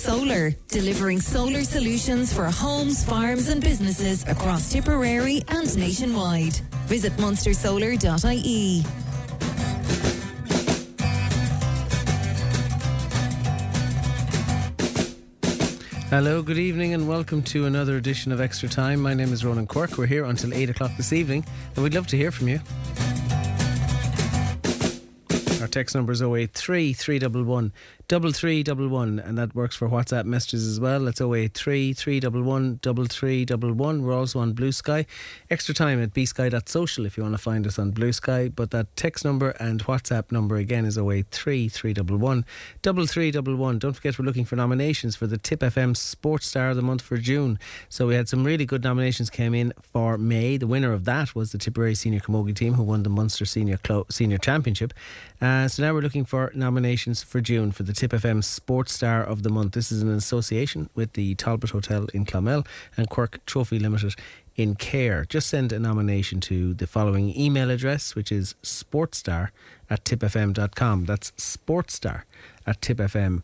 Solar, delivering solar solutions for homes, farms and businesses across Tipperary and nationwide. Visit munstersolar.ie. Hello, good evening and welcome to another edition of Extra Time. My name is Ronan Cork. We're here until 8 o'clock this evening and we'd love to hear from you. Our text number is 083 311 3311 and that works for WhatsApp messages as well. It's 083 311 3311. We're also on Blue Sky. Extra Time at bsky.social if you want to find us on Blue Sky. But that text number and WhatsApp number again is 083 311 3311. Don't forget we're looking for nominations for the Tip FM Sports Star of the Month for June. So we had some really good nominations came in for May. The winner of that was the Tipperary Senior Camogie team who won the Munster Senior Championship. So now we're looking for nominations for June for the Tip FM Sports Star of the Month. This is in association with the Talbot Hotel in Clonmel and Cork Trophy Limited in Care. Just send a nomination to the following email address, which is sportstar@tipfm.com. That's sportstar@tipfm.com.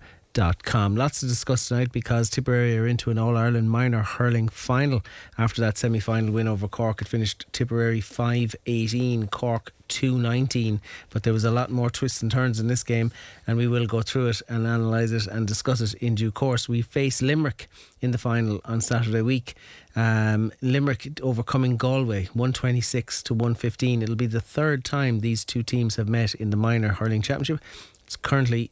Lots to discuss tonight because Tipperary are into an All-Ireland minor hurling final. After that semi-final win over Cork, it finished Tipperary 5-18, Cork 2-19. But there was a lot more twists and turns in this game and we will go through it and analyse it and discuss it in due course. We face Limerick in the final on Saturday week. Limerick overcoming Galway 126-115. It'll be the third time these two teams have met in the minor hurling championship. It's currently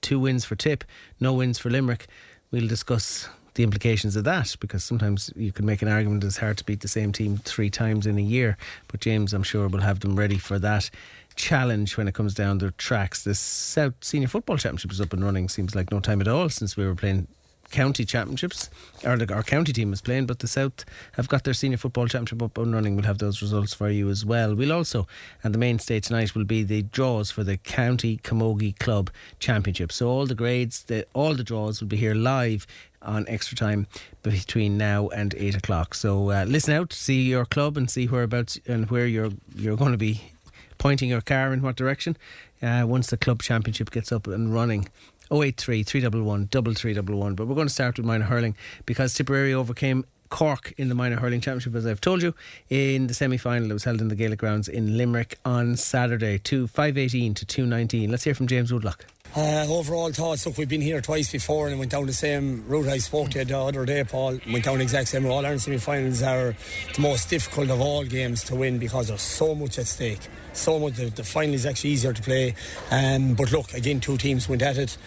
2 wins for Tip, no wins for Limerick. We'll discuss the implications of that because sometimes you can make an argument it's hard to beat the same team 3 times in a year. But James, I'm sure, will have them ready for that challenge when it comes down the tracks. The South Senior Football Championship is up and running. Seems like no time at all since we were playing county championships, or our county team is playing, but the South have got their Senior Football Championship up and running. We'll have those results for you as well. We'll also, and the mainstay tonight will be the draws for the County Camogie Club Championship. So all the grades, all the draws will be here live on Extra Time between now and 8 o'clock. So listen out, see your club and see whereabouts and where you're going to be pointing your car in what direction once the club championship gets up and running. 083 311 3311. But we're going to start with minor hurling because Tipperary overcame Cork in the minor hurling championship, as I've told you, in the semi-final that was held in the Gaelic grounds in Limerick on Saturday, 5-18 to 2-19. Let's hear from James Woodlock. Overall thoughts, look, we've been here twice before and went down the same route I spoke to you the other day, Paul. Went down the exact same route. All-Ireland semi-finals are the most difficult of all games to win because there's so much at stake. So much. The final is actually easier to play. But look, again, 2 teams went at it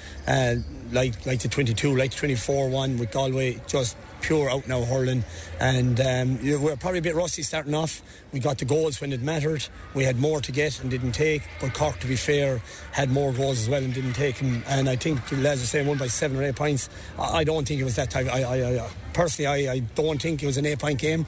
like the 22, like the 24-1 with Galway, just pure out now hurling. And we're probably a bit rusty starting off. We got the goals when it mattered. We had more to get and didn't take. But Cork, to be fair, had more goals as well and didn't take them. And I think the lads are saying won by 7 or 8 points. I don't think it was that type. Personally, I don't think it was an 8-point game.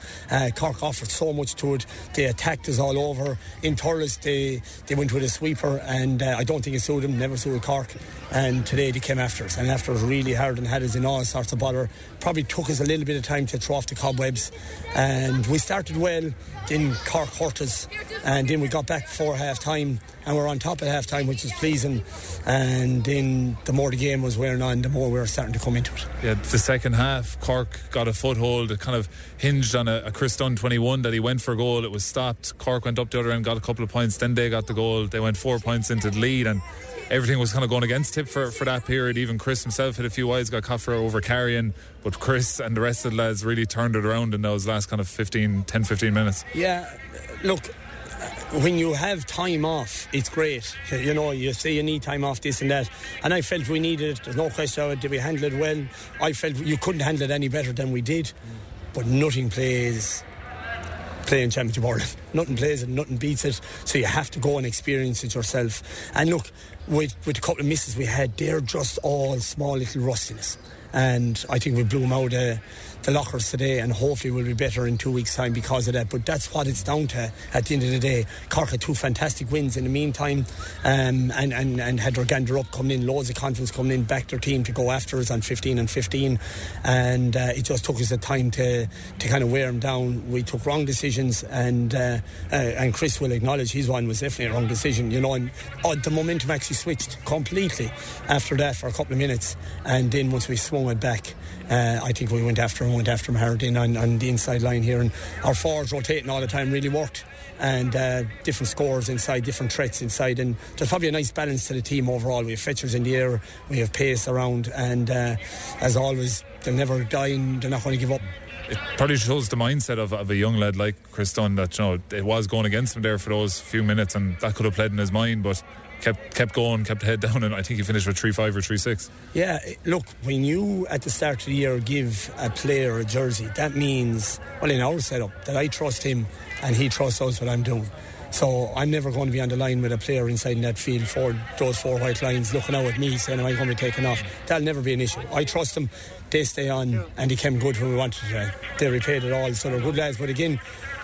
Cork offered so much to it. They attacked us all over. In Thurles, they went with a sweeper, and I don't think it suited them, never suited Cork. And today they came after us, and after us really hard and had us in all sorts of bother. Probably took us a little bit of time to throw off the cobwebs. And we started well, then Cork hurt us, and then we got back before half-time, and we're on top at half-time, which is pleasing. And then the more the game was wearing on, the more we were starting to come into it. Yeah, the second half, Cork got a foothold. It kind of hinged on a Chris Dunn 21 that he went for a goal. It was stopped. Cork went up the other end, got a couple of points. Then they got the goal. They went 4 points into the lead, and everything was kind of going against Tip for that period. Even Chris himself hit a few wides, got caught for over carrying, but Chris and the rest of the lads really turned it around in those last kind of 10-15 minutes. Yeah, look, when you have time off, it's great. You know, you say you need time off, this and that, and I felt we needed it. There's no question of it. Did we handle it well? I felt you couldn't handle it any better than we did. But nothing plays playing championship hurling. Nothing plays it, nothing beats it. So you have to go and experience it yourself. And look, with a couple of misses we had, they're just all small little rustiness. And I think we blew them out the lockers today, and hopefully we'll be better in 2 weeks' time because of that. But that's what it's down to at the end of the day. Cork had 2 fantastic wins in the meantime, and had their gander up coming in, loads of confidence coming in, backed their team to go after us on 15-15, and it just took us the time to kind of wear them down. We took wrong decisions, and and Chris will acknowledge his one was definitely a wrong decision, you know, and the momentum actually switched completely after that for a couple of minutes, and then once we swung it back, I think we went after him hard in on the inside line here, and our forwards rotating all the time really worked, and different scores inside, different threats inside, and there's probably a nice balance to the team overall. We have fetchers in the air, we have pace around, and as always, they'll never die and they're not going to give up. It probably shows the mindset of a young lad like Chris Dunn that, you know, it was going against him there for those few minutes, and that could have played in his mind, but kept going, kept head down, and I think he finished with 3-5 or 3-6. Yeah, look, when you at the start of the year give a player a jersey, that means, well, in our setup, that I trust him and he trusts us what I'm doing. So I'm never going to be on the line with a player inside in that field for those 4 white lines looking out at me saying, am I going to be taken off? That'll never be an issue. I trust them, they stay on, and they came good when we wanted to. They repaid it all, so they're good lads. But again,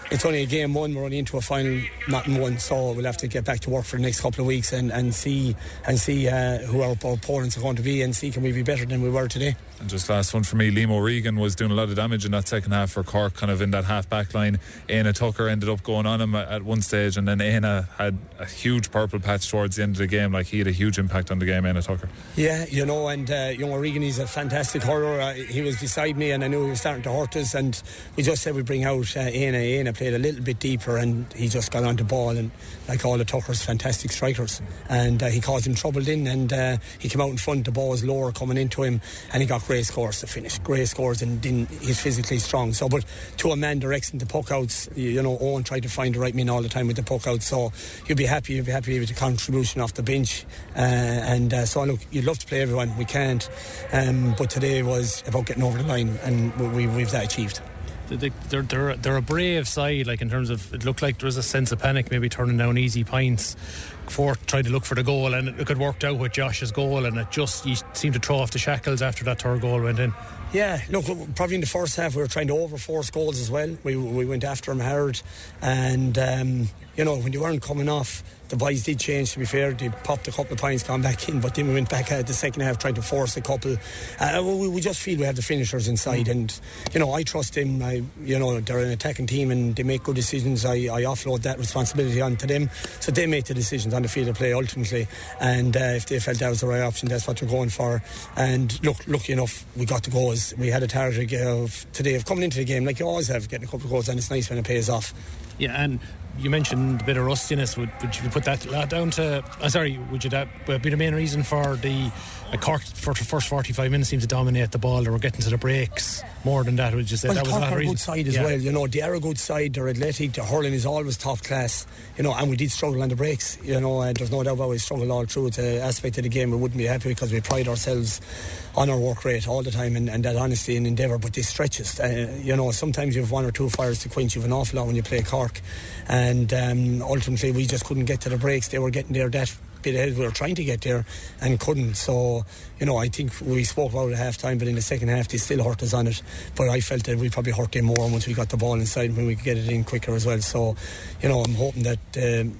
it's only a game one, we're only into a final, not in one, so we'll have to get back to work for the next couple of weeks and see who our opponents are going to be, and see can we be better than we were today. And just last one for me, Liam O'Regan was doing a lot of damage in that second half for Cork, kind of in that half back line. Aina Tucker ended up going on him at one stage, and then Aina had a huge purple patch towards the end of the game. Like, he had a huge impact on the game, Aina Tucker. Yeah, you know, and young O'Regan, he's a fantastic hurler. He was beside me and I knew he was starting to hurt us, and we just said we'd bring out Aina. Aina played a little bit deeper and he just got on the ball, and like all the Tuckers, fantastic strikers, and he caused him trouble in, and he came out in front, the ball was lower coming into him, and he got great scores to finish, great scores, and then he's physically strong. So, but to a man directing the puck outs, you know, Owen tried to find the right man all the time with the puck out, so you'd be happy with the contribution off the bench, so look, you'd love to play everyone, we can't, but today was about getting over the line, and we've that achieved. They're a brave side, like, in terms of, it looked like there was a sense of panic, maybe turning down easy points. Fort tried to look for the goal, and it worked out with Josh's goal, and it just, you seemed to throw off the shackles after that third goal went in. Yeah, look, probably in the first half we were trying to overforce goals as well. We went after them hard, and you know, when they weren't coming off, the boys did change, to be fair. They popped a couple of points, gone back in, but then we went back at the second half trying to force a couple. We just feel we have the finishers inside, and you know, I trust them. You know, they're an attacking team and they make good decisions. I offload that responsibility onto them, so they make the decisions on the field of play ultimately, and if they felt that was the right option, that's what they're going for. And look, lucky enough, we got the goals. We had a target of today of coming into the game, like you always have, getting a couple of goals, and it's nice when it pays off. Yeah, and you mentioned a bit of rustiness. Would you put that down to? Would you that be the main reason for the Cork for the first 45 minutes seemed to dominate the ball? They were getting to the breaks more than that. Would you say that was Cork a are a reason? good side as well. You know, they are a good side. They're athletic. Their hurling is always top class. You know, and we did struggle on the breaks. You know, and there's no doubt about we struggled all through. It's an aspect of the game we wouldn't be happy because we pride ourselves on our work rate all the time, and that honesty and endeavour. But they stretch us. You know, sometimes you have one or two fires to quench. You have an awful lot when you play Cork, and ultimately we just couldn't get to the breaks. They were getting there that bit ahead. We were trying to get there and couldn't. So, you know, I think we spoke about it at half time, but in the second half they still hurt us on it. But I felt that we probably hurt them more once we got the ball inside, when we could get it in quicker as well. So, you know, I'm hoping that the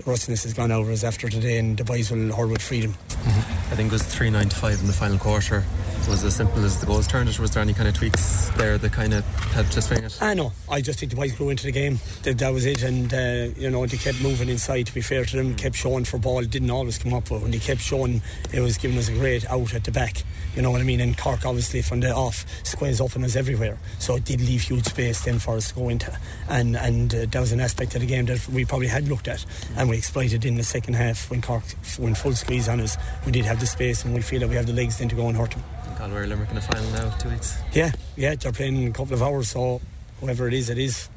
rustiness has gone out of us after today, and the boys will hurl with freedom. I think it was 3-9-5 in the final quarter. Was it as simple as the goals turned it, or was there any kind of tweaks there that kind of helped to swing it? No, I just think the boys grew into the game. That was it, and you know, they kept moving inside, to be fair to them, kept showing for ball, didn't always come up, but when they kept showing, it was giving us a great out at the back, you know what I mean. And Cork obviously from the off squares up on us everywhere, so it did leave huge space then for us to go into, and that was an aspect of the game that we probably had looked at, and we exploited in the second half. When Cork went full squeeze on us, we did have the space, and we feel that we have the legs then to go and hurt them. Galway, Limerick in the final now, 2 weeks. Yeah, they're playing in a couple of hours, so whoever it is,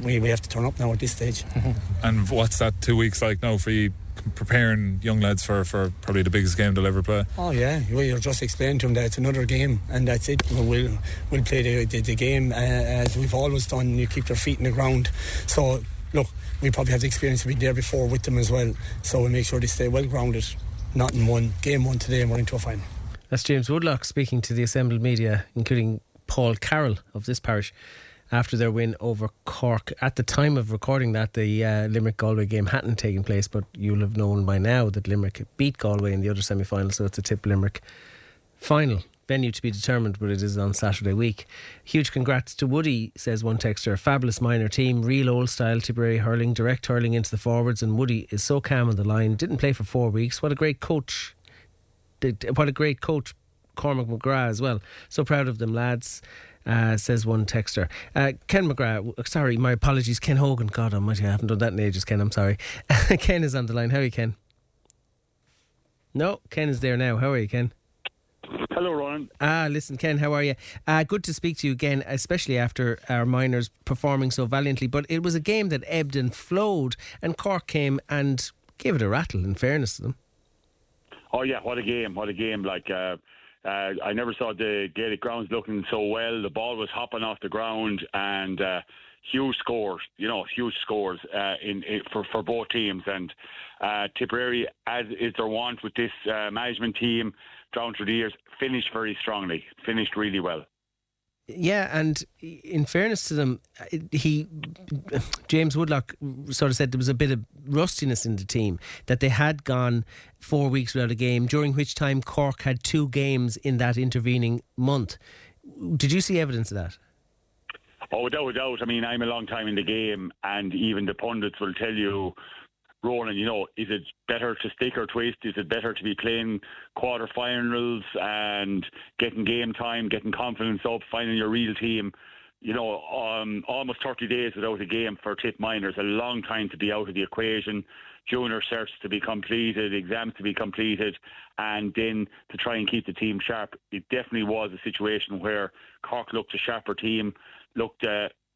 we have to turn up now at this stage. And what's that 2 weeks like now for you, preparing young lads for probably the biggest game they'll ever play? Oh yeah, you're just explaining to them that it's another game, and that's it. We'll play the game as we've always done. You keep their feet in the ground. So look, we probably have the experience to be there before with them as well, so we'll make sure they stay well grounded. Not in game one today, and we're into a final. That's James Woodlock speaking to the assembled media, including Paul Carroll of this parish, after their win over Cork. At the time of recording that, the Limerick-Galway game hadn't taken place, but you'll have known by now that Limerick beat Galway in the other semi-final, so it's a Tip Limerick final Venue to be determined, but it is on Saturday week. Huge congrats to Woody, says one texter. Fabulous minor team, real old style Tipperary hurling, direct hurling into the forwards, and Woody is so calm on the line. Didn't play for 4 weeks. What a great coach. Cormac McGrath as well. So proud of them, lads. Says one texter. Ken McGrath, sorry, my apologies, Ken Hogan. God almighty, I haven't done that in ages, Ken, I'm sorry. Ken is on the line. How are you, Ken? No, Ken is there now. How are you, Ken? Hello, Ronan. Listen, Ken, how are you? Good to speak to you again, especially after our minors performing so valiantly. But it was a game that ebbed and flowed, and Cork came and gave it a rattle, in fairness to them. Oh, yeah, what a game. Like, I never saw the Gaelic grounds looking so well. The ball was hopping off the ground, and huge scores, for both teams. And Tipperary, as is their want with this management team, down through the years, finished very strongly, finished really well. Yeah, and in fairness to them, James Woodlock sort of said there was a bit of rustiness in the team, that they had gone 4 weeks without a game, during which time Cork had 2 games in that intervening month. Did you see evidence of that? Oh, without a doubt. I mean, I'm a long time in the game, and even the pundits will tell you, Ronan, is it better to stick or twist? Is it better to be playing quarterfinals and getting game time, getting confidence up, finding your real team? Almost 30 days without a game for Tip minors, a long time to be out of the equation. Junior certs to be completed, exams to be completed, and then to try and keep the team sharp. It definitely was a situation where Cork looked a sharper team, looked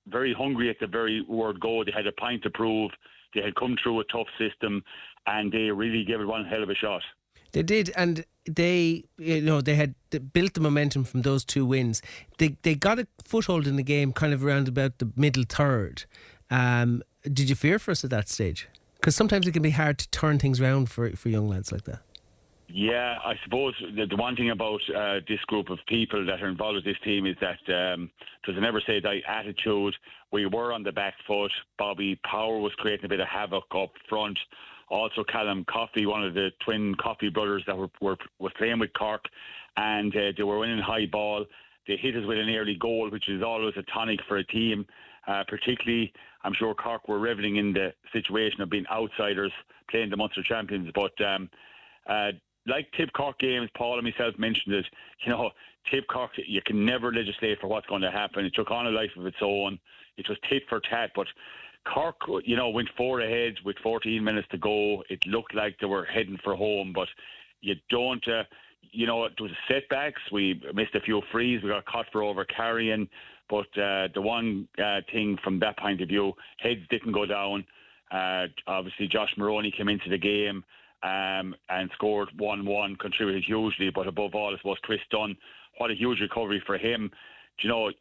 very hungry at the very word go. They had a point to prove. They had come through a tough system, and they really gave it one hell of a shot. They did, and they had built the momentum from those 2 wins. They got a foothold in the game kind of around about the middle third. Did you fear for us at that stage? Because sometimes it can be hard to turn things around for young lads like that. Yeah, I suppose the one thing about this group of people that are involved with this team is that there's a never say die attitude. We were on the back foot. Bobby Power was creating a bit of havoc up front. Also, Callum Coffey, one of the twin Coffey brothers that were playing with Cork, and they were winning high ball. They hit us with an early goal, which is always a tonic for a team. Particularly, I'm sure Cork were revelling in the situation of being outsiders playing the Munster champions. But like Tip Cork games, Paul and myself mentioned it, Tip Cork, you can never legislate for what's going to happen. It took on a life of its own. It was tit for tat, but Cork, went 4 ahead with 14 minutes to go. It looked like they were heading for home, but you don't, it was setbacks. We missed a few frees. We got caught for over carrying, but the one thing from that point of view, heads didn't go down. Obviously, Josh Maroney came into the game and scored 1-1, contributed hugely, but above all, I suppose Chris Dunn, what a huge recovery for him. You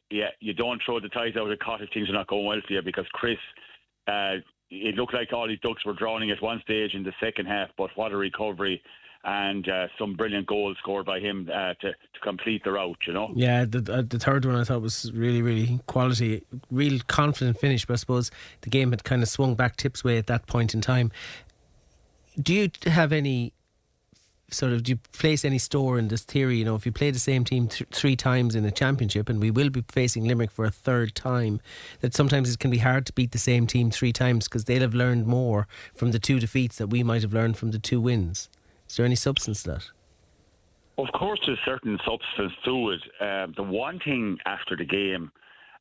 don't throw the ties out of the cot if things are not going well for you, because Chris, it looked like all his ducks were drowning at one stage in the second half, but what a recovery, and some brilliant goals scored by him to complete the route, Yeah, the third one I thought was really, really quality, real confident finish, but I suppose the game had kind of swung back Tip's way at that point in time. Do you have any do you place any store in this theory? If you play the same team 3 times in a championship, and we will be facing Limerick for a 3rd time, that sometimes it can be hard to beat the same team 3 times because they'll have learned more from the 2 defeats that we might have learned from the 2 wins. Is there any substance to that? Of course, there's certain substance to it. The one thing after the game,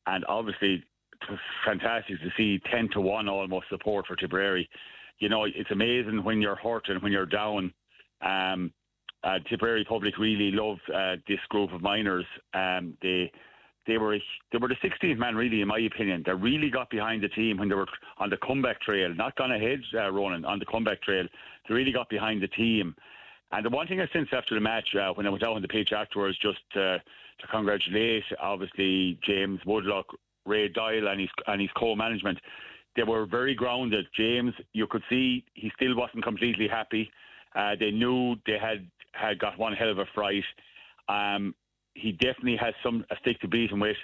and obviously it was fantastic to see 10-1 almost support for Tipperary. It's amazing when you're hurt and when you're down. Tipperary public really love this group of minors. They were the 16th man, really, in my opinion. They really got behind the team when they were on the comeback trail, not gone ahead, Ronan, on the comeback trail. They really got behind the team. And the one thing I sensed after the match, when I went out on the pitch afterwards, just to congratulate, obviously, James Woodlock, Ray Doyle and his co-management. They were very grounded. James, you could see he still wasn't completely happy. They knew they had got one hell of a fright. He definitely has a stick to beat him with.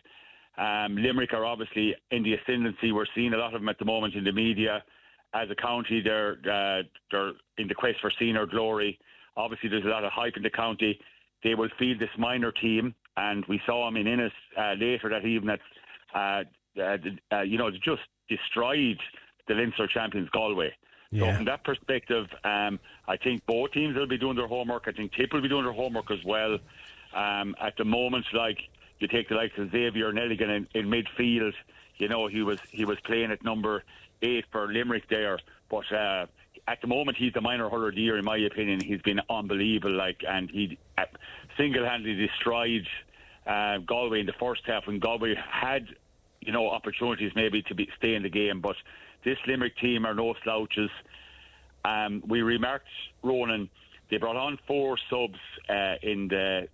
Limerick are obviously in the ascendancy. We're seeing a lot of them at the moment in the media. As a county, they're in the quest for senior glory. Obviously, there's a lot of hype in the county. they will field this minor team, and we saw them in Innis later that evening. They just destroyed the Leinster champions Galway. So from that perspective, I think both teams will be doing their homework. I think Tip will be doing their homework as well. At the moment, like you take the likes of Xavier Nelligan in midfield, he was playing at number 8 for Limerick there. But at the moment, he's the minor hurler of the year, in my opinion. He's been unbelievable, and he single-handedly destroyed Galway in the first half when Galway had, opportunities maybe to stay in the game. But this Limerick team are no slouches. We remarked, Ronan, they brought on 4 subs in the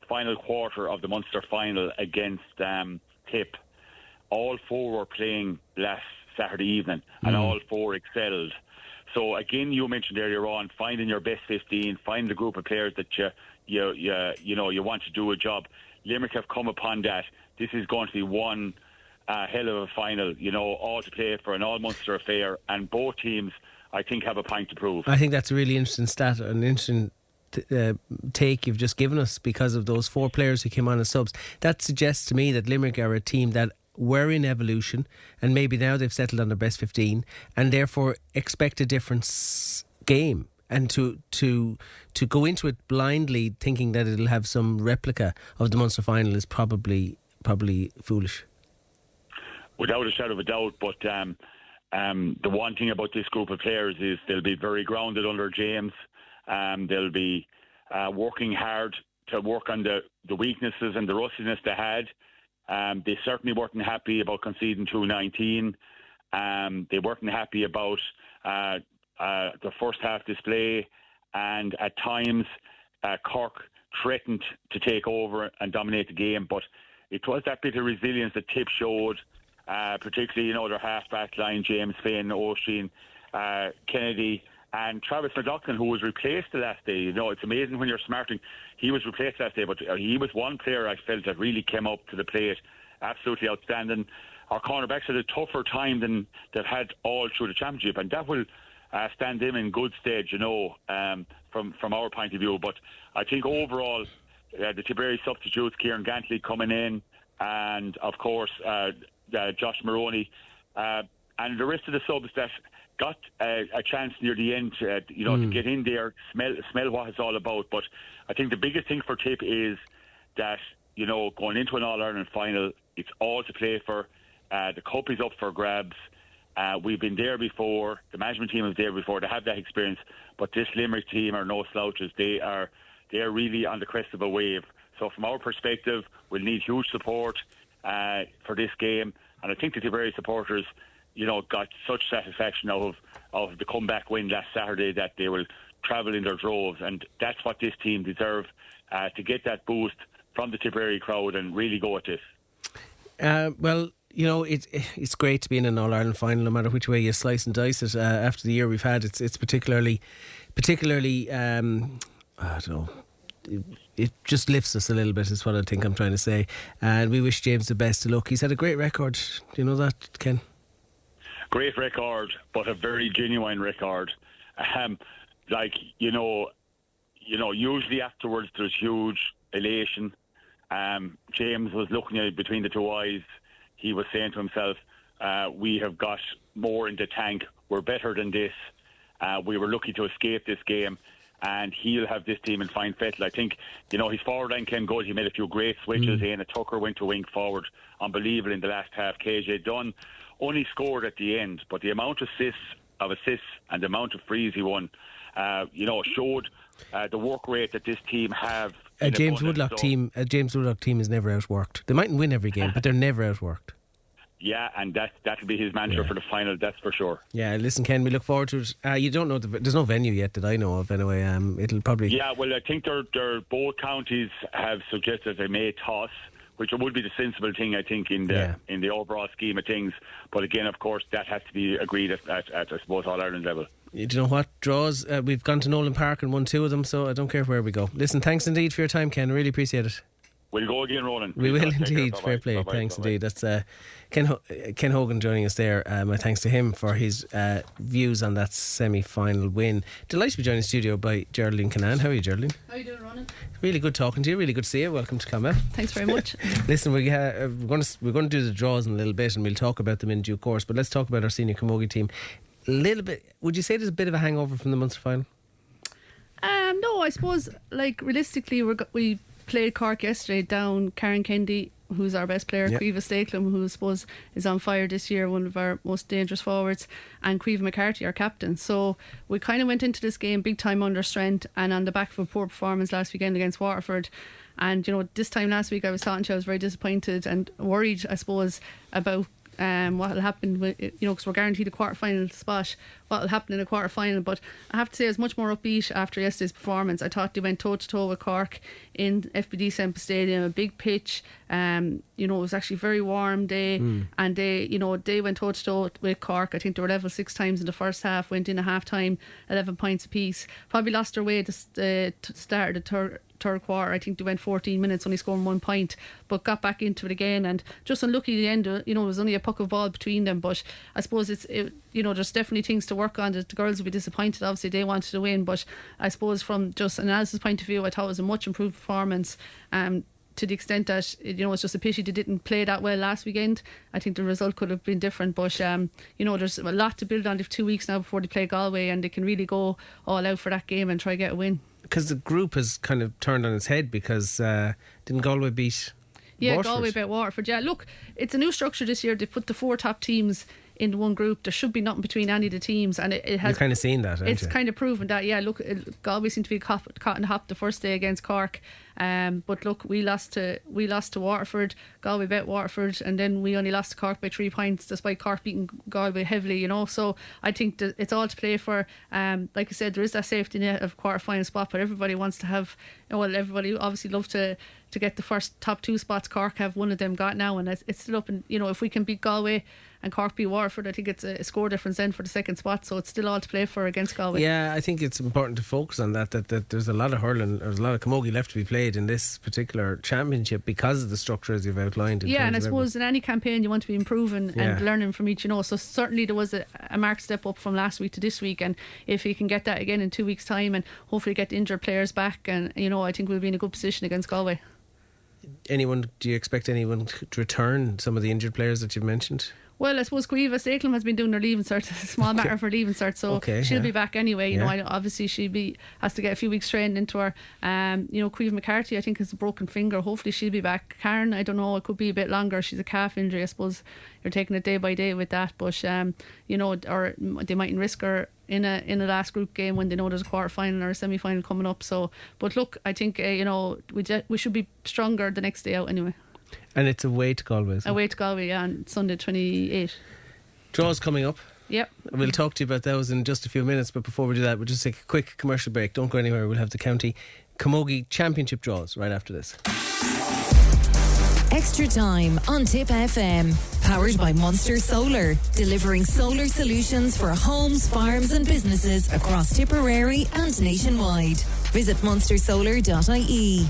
final quarter of the Munster final against Tip. All 4 were playing last Saturday evening, and all 4 excelled. So again, you mentioned earlier on finding your best 15, find the group of players that you want to do a job. Limerick have come upon that. This is going to be one hell of a final, all to play for, an all-Munster affair, and both teams, I think, have a point to prove. I think that's a really interesting stat, an interesting take you've just given us because of those 4 players who came on as subs. That suggests to me that Limerick are a team that were in evolution, and maybe now they've settled on their best 15, and therefore expect a different game. And to go into it blindly thinking that it'll have some replica of the Munster final is probably foolish. Without a shadow of a doubt, but the one thing about this group of players is they'll be very grounded under James. They'll be working hard to work on the weaknesses and the rustiness they had. They certainly weren't happy about conceding 2-19. They weren't happy about the first half display, and at times Cork threatened to take over and dominate the game, but it was that bit of resilience that Tip showed, particularly their half-back line, James Finn, O'Sheen, Kennedy, and Travis McLaughlin, who was replaced the last day. It's amazing when you're smarting. He was replaced last day, but he was one player I felt that really came up to the plate. Absolutely outstanding. Our cornerbacks had a tougher time than they've had all through the championship, and that will stand them in good stead, from our point of view. But I think overall, the Tipperary substitutes, Kieran Gantley coming in, and of course Josh Maroney, and the rest of the subs that got a chance near the end, to get in there, smell what it's all about. But I think the biggest thing for Tip is that, going into an All-Ireland final, it's all to play for. The cup is up for grabs. We've been there before. The management team was there before. They have that experience. But this Limerick team are no slouches. They are really on the crest of a wave. So from our perspective, we'll need huge support for this game. And I think the Tipperary supporters, got such satisfaction out of the comeback win last Saturday that they will travel in their droves. And that's what this team deserve, to get that boost from the Tipperary crowd and really go at this. Well, it's great to be in an All-Ireland final, no matter which way you slice and dice it. After the year we've had, it's particularly, I don't know, it just lifts us a little bit, is what I think I'm trying to say. And we wish James the best of luck. He's had a great record. Do you know that, Ken? Great record, but a very genuine record. Usually afterwards there's huge elation. James was looking at it between the two eyes. He was saying to himself, we have got more in the tank. We're better than this. We were lucky to escape this game, and he'll have this team in fine fettle. I think, his forward line came good. He made a few great switches. Ian Tucker went to wing forward. Unbelievable in the last half. KJ Dunn only scored at the end, but the amount of assists and the amount of frees he won, showed the work rate that this team have. A James Woodlock team is never outworked. They mightn't win every game, but they're never outworked. Yeah, and that'll be his mantra for the final, that's for sure. Yeah, listen, Ken, we look forward to it. You don't know, there's no venue yet that I know of anyway. It'll probably... Yeah, well, I think they're both counties have suggested they may toss, which would be the sensible thing, I think, in the overall scheme of things. But again, of course, that has to be agreed at I suppose, All-Ireland level. Do you know what? Draws, we've gone to Nolan Park and won 2 of them, so I don't care where we go. Listen, thanks indeed for your time, Ken. Really appreciate it. We'll go again, Ronan. We will Take care. indeed. Bye-bye. Fair play. Bye-bye. Thanks Bye-bye. indeed. That's Ken Hogan joining us there. My thanks to him for his views on that semi-final win. Delighted to be joined in the studio by Geraldine Canaan. How are you, Geraldine? How are you doing, Ronan? Really good talking to you. Really good to see you. Welcome to Clonmel. Thanks very much. Listen, we're going to do the draws in a little bit, and we'll talk about them in due course. But let's talk about our senior camogie team. A little bit. Would you say there's a bit of a hangover from the Munster final? No, I suppose, like, realistically, we played Cork yesterday down Karen Kendi, who's our best player, Yep. Caoimhe Staklam, who I suppose is on fire this year, one of our most dangerous forwards, and Caoimhe McCarthy, our captain. So we kind of went into this game big time under strength and on the back of a poor performance last weekend against Waterford. And, you know, this time last week I was talking to you, I was very disappointed and worried, I suppose, about what will happen, because we're guaranteed a quarter-final spot, what will happen in a quarter-final. But I have to say I was much more upbeat after yesterday's performance. I thought they went toe-to-toe with Cork in FBD Semple Stadium, a big pitch. It was actually a very warm day, and they went toe-to-toe with Cork. I think they were level 6 times in the first half, went in at half-time, 11 points apiece. Probably lost their way to start the third quarter. I think they went 14 minutes only scoring 1 point, but got back into it again, and just unlucky at the end. It was only a puck of ball between them, but I suppose there's definitely things to work on. The girls will be disappointed, obviously they wanted to win, but I suppose from just analysis point of view, I thought it was a much improved performance, to the extent that it's just a pity they didn't play that well last weekend. I think the result could have been different, but there's a lot to build on. They've 2 weeks now before they play Galway, and they can really go all out for that game and try to get a win. Because the group has kind of turned on its head, because didn't Galway beat Waterford? Galway beat Waterford. Yeah, look, it's a new structure this year. They put the 4 top teams in one group. There should be nothing between any of the teams, and it has. You've kind of seen that, haven't it's you? kind of proven that. Yeah, look, Galway seemed to be caught in the hop the first day against Cork. But look, we lost to Waterford. Galway beat Waterford, and then we only lost to Cork by 3 points, despite Cork beating Galway heavily. So I think that it's all to play for. Like I said, there is that safety net of quarter-final spot, but everybody wants to have. Everybody obviously love to get the first top 2 spots. Cork have one of them got now, and it's still up. And if we can beat Galway and Cork beat Waterford, I think it's a score difference then for the second spot, so it's still all to play for against Galway. Yeah, I think it's important to focus on that there's a lot of hurling, there's a lot of camogie left to be played in this particular championship because of the structure as you've outlined. Yeah, and I suppose in any campaign you want to be improving and learning from each. So certainly there was a marked step up from last week to this week, and if you can get that again in 2 weeks' time and hopefully get the injured players back, and I think we'll be in a good position against Galway. Do you expect anyone to return, some of the injured players that you've mentioned? Well, I suppose Caoimhe Staklam has been doing her leaving cert, a small matter for leaving cert, so she'll be back anyway. Obviously she has to get a few weeks training into her. Caoimhe McCarthy, I think, has a broken finger. Hopefully she'll be back. Karen, I don't know, it could be a bit longer. She's a calf injury. I suppose you're taking it day by day with that, but or they mightn't risk her in a last group game when they know there's a quarter final or a semi final coming up. So, but look, I think we should be stronger the next day out anyway. And it's away to Galway. Away to Galway, on Sunday 28. Draws coming up. Yep. We'll talk to you about those in just a few minutes, but before we do that, we'll just take a quick commercial break. Don't go anywhere. We'll have the County Camogie Championship draws right after this. Extra time on Tip FM. Powered by Munster Solar. Delivering solar solutions for homes, farms and businesses across Tipperary and nationwide. Visit munstersolar.ie.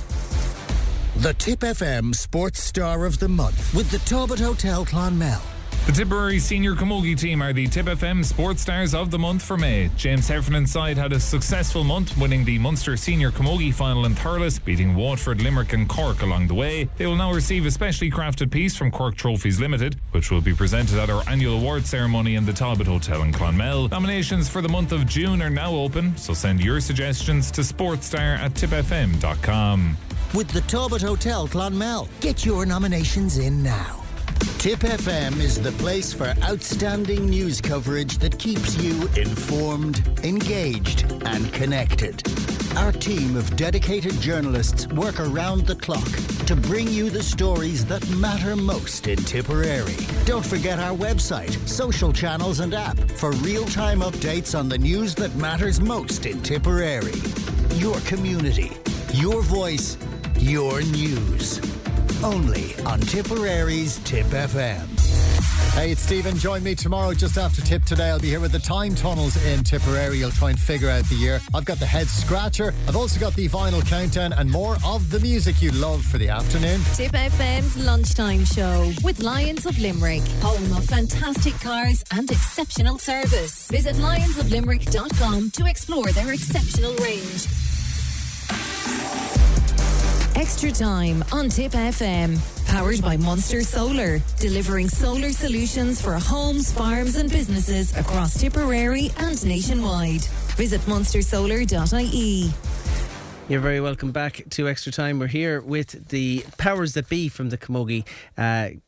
The Tip FM Sports Star of the Month with the Talbot Hotel Clonmel. The Tipperary senior camogie team are the Tip FM Sports Stars of the Month for May. James Heffernan's side had a successful month, winning the Munster Senior Camogie final in hurlers, beating Waterford, Limerick and Cork along the way. They will now receive a specially crafted piece from Cork Trophies Limited, which will be presented at our annual award ceremony in the Talbot Hotel in Clonmel. Nominations for the month of June are now open, so send your suggestions to sportstar@tipfm.com. With the Talbot Hotel Clonmel, get your nominations in now. Tip FM is the place for outstanding news coverage that keeps you informed, engaged and connected. Our team of dedicated journalists work around the clock to bring you the stories that matter most in Tipperary. Don't forget our website, social channels and app for real-time updates on the news that matters most in Tipperary. Your community, your voice, your news. Only on Tipperary's Tip FM. Hey, it's Stephen. Join me tomorrow just after Tip today. I'll be here with the time tunnels in Tipperary. You'll try and figure out the year. I've got the head scratcher. I've also got the vinyl countdown and more of the music you love for the afternoon. Tip FM's lunchtime show with Lions of Limerick, home of fantastic cars and exceptional service. Visit lionsoflimerick.com to explore their exceptional range. Extra time on Tip FM. Powered by Munster Solar. Delivering solar solutions for homes, farms and businesses across Tipperary and nationwide. Visit munstersolar.ie. You're very welcome back to Extra Time. We're here with the powers that be from the Camogie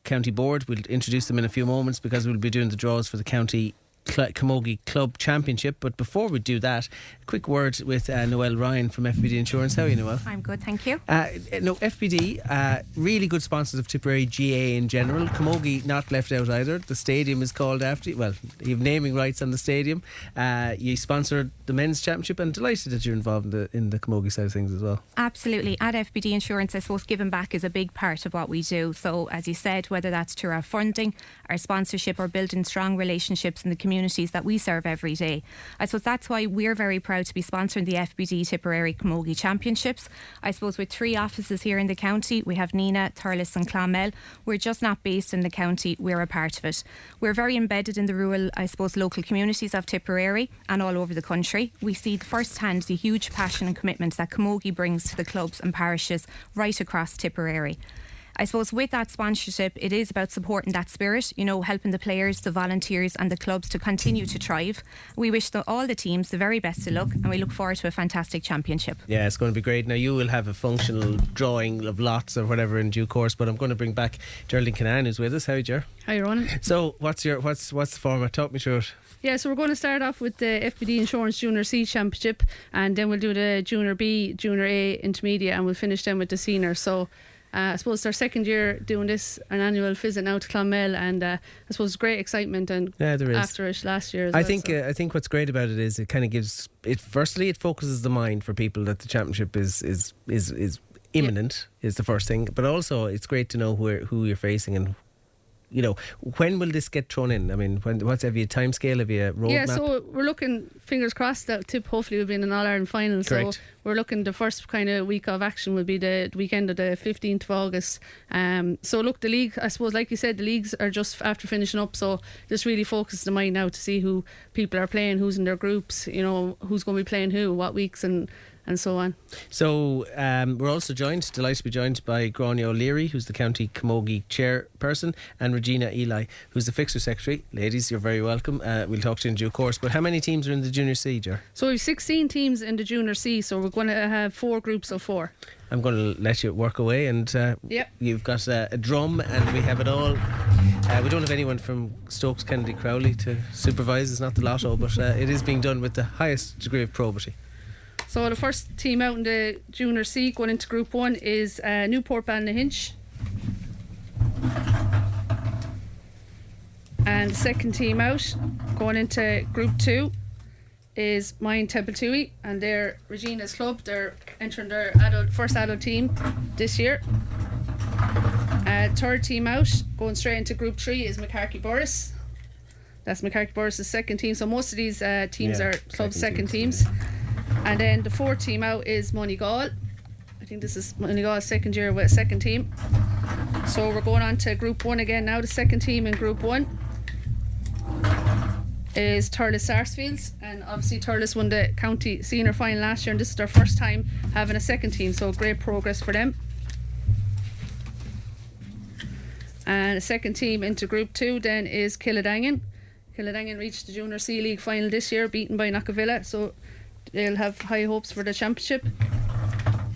County Board. We'll introduce them in a few moments because we'll be doing the draws for the County Camogie Club Championship. But before we do that, a quick word with Noelle Ryan from FBD Insurance. How are you, Noelle? I'm good, thank you. No, FBD, really good sponsors of Tipperary GA in general. Camogie not left out either. The stadium is called after you. Well, you have naming rights on the stadium. You sponsored the men's championship, and delighted that you're involved in the Camogie side of things as well. Absolutely. At FBD Insurance, I suppose giving back is a big part of what we do. So as you said, whether that's through our funding, our sponsorship, or building strong relationships in the communities that we serve every day. I suppose that's why we're very proud to be sponsoring the FBD Tipperary Camogie Championships. I suppose with 3 offices here in the county, we have Nina, Thurles and Clonmel. We're just not based in the county, we're a part of it. We're very embedded in the rural, I suppose, local communities of Tipperary and all over the country. We see firsthand the huge passion and commitment that Camogie brings to the clubs and parishes right across Tipperary. I suppose with that sponsorship, it is about supporting that spirit, you know, helping the players, the volunteers and the clubs to continue to thrive. We wish all the teams the very best of luck, and we look forward to a fantastic championship. Yeah, it's going to be great. Now, you will have a functional drawing of lots or whatever in due course, but I'm going to bring back Geraldine Canan, who's with us. How are you, Ger? Hi, Ronan. So what's the format? Talk me through it. Yeah, so we're going to start off with the FBD Insurance Junior C Championship, and then we'll do the Junior B, Junior A, Intermediate, and we'll finish them with the Senior. So I suppose it's our second year doing this, an annual visit now to Clonmel, and I suppose great excitement and there is. After it last year as I think what's great about it is it kind of gives it. Firstly, it focuses the mind for people that the championship is imminent, is the first thing, but also it's great to know who you're facing and, you know, when will this get thrown in? I mean, have you a time scale? Have you a roadmap? Yeah, so we're looking, fingers crossed, that Tip hopefully will be in an All-Ireland final. Correct. So we're looking, the first kind of week of action will be the weekend of the 15th of August. So look, the league, I suppose, like you said, the leagues are just after finishing up, so just really focus the mind now to see who people are playing, who's in their groups, you know, who's going to be playing who, what weeks and so on. So we're also delighted to be joined by Gráinne O'Leary, who's the County Camogie chairperson, and Regina Eli, who's the fixture secretary. Ladies, you're very welcome. We'll talk to you in due course. But how many teams are in the Junior C, Ger? So we have 16 teams in the Junior C, so we're going to have 4 groups of 4. I'm going to let you work away, and you've got a drum, and we have it all. We don't have anyone from Stokes Kennedy Crowley to supervise. It's not the lotto, but it is being done with the highest degree of probity. So the first team out in the Junior C going into Group 1 is Newport Ballydoyle. And the second team out going into Group 2 is Mine Templetui, and they're Regina's club. They're entering their first adult team this year. Third team out going straight into Group 3 is McCarthy Burris. That's McCarthy Burris' second team. So most of these teams are club second teams. And then the fourth team out is Moneygall. I think this is Moneygall's second year with a second team. So we're going on to Group 1 again now. The second team in Group 1 is Thurles Sarsfields, and obviously Thurles won the county senior final last year, and this is their first time having a second team, so great progress for them. And the second team into Group 2 then is Killadangan. Killadangan reached the Junior C League final this year, beaten by Knockavilla, so they'll have high hopes for the championship.